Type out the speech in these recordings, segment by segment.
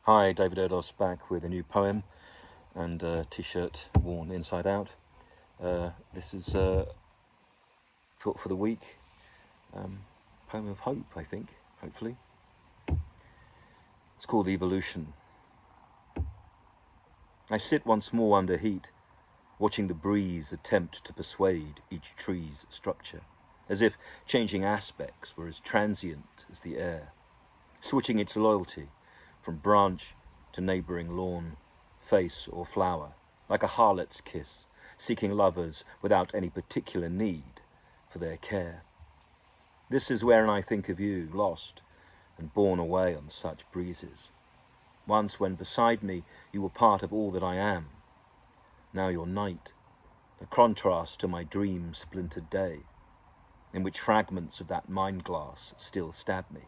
Hi, David Erdos back with a new poem and a t-shirt worn inside out. This is thought for the week. Poem of hope, I think, hopefully. It's called Evolution. I sit once more under heat, watching the breeze attempt to persuade each tree's structure, as if changing aspects were as transient as the air, switching its loyalty from branch to neighbouring lawn, face or flower, like a harlot's kiss, seeking lovers without any particular need for their care. This is wherein I think of you, lost and borne away on such breezes. Once when beside me you were part of all that I am. Now you're night, a contrast to my dream-splintered day, in which fragments of that mind-glass still stab me.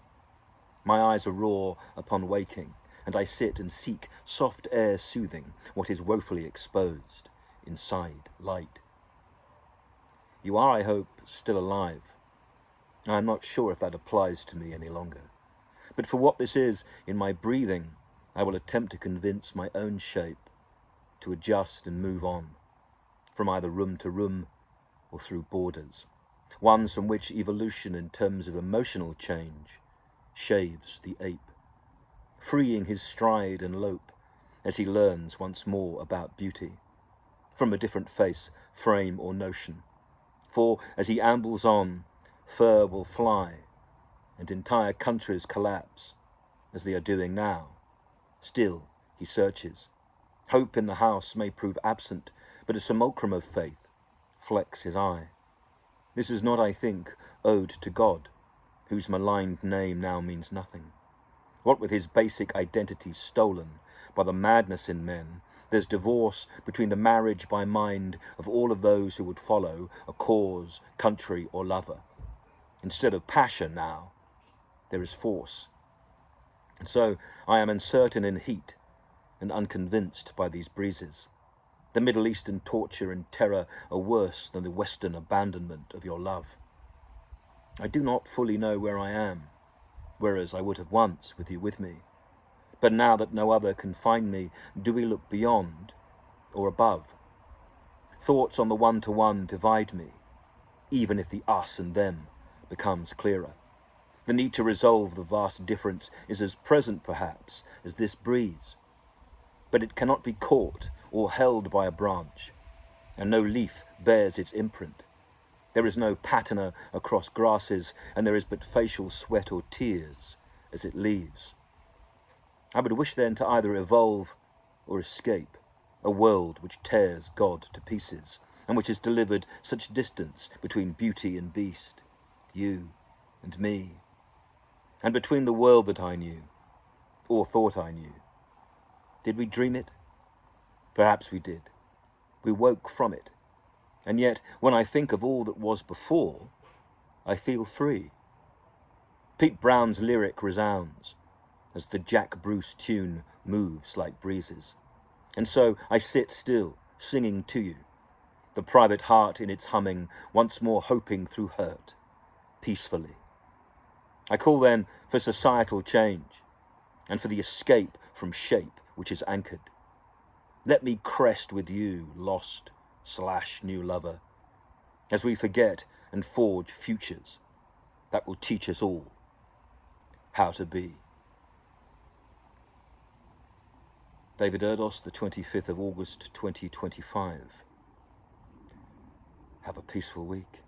My eyes are raw upon waking, and I sit and seek soft air soothing what is woefully exposed inside light. You are, I hope, still alive. I am not sure if that applies to me any longer. But for what this is, in my breathing, I will attempt to convince my own shape, to adjust and move on, from either room to room or through borders, ones from which evolution in terms of emotional change shaves the ape, freeing his stride and lope as he learns once more about beauty, from a different face, frame or notion. For as he ambles on, fur will fly, and entire countries collapse, as they are doing now. Still he searches. Hope in the house may prove absent, but a simulacrum of faith flecks his eye. This is not, I think, ode to God, whose maligned name now means nothing. What with his basic identity stolen by the madness in men, there's divorce between the marriage by mind of all of those who would follow a cause, country, or lover. Instead of passion now, there is force. And so I am uncertain in heat and unconvinced by these breezes. The Middle Eastern torture and terror are worse than the Western abandonment of your love. I do not fully know where I am, whereas I would have once with you with me. But now that no other can find me, do we look beyond or above? Thoughts on the one-to-one divide me, even if the us and them becomes clearer. The need to resolve the vast difference is as present, perhaps, as this breeze. But it cannot be caught or held by a branch, and no leaf bears its imprint. There is no patiner across grasses, and there is but facial sweat or tears as it leaves. I would wish then to either evolve or escape a world which tears God to pieces, and which has delivered such distance between beauty and beast, you and me, and between the world that I knew, or thought I knew. Did we dream it? Perhaps we did. We woke from it. And yet, when I think of all that was before, I feel free. Pete Brown's lyric resounds as the Jack Bruce tune moves like breezes. And so I sit still, singing to you, the private heart in its humming, once more hoping through hurt, peacefully. I call then for societal change, and for the escape from shape which is anchored. Let me crest with you, lost/new lover, as we forget and forge futures that will teach us all how to be. David Erdos, the 25th of August, 2025. Have a peaceful week.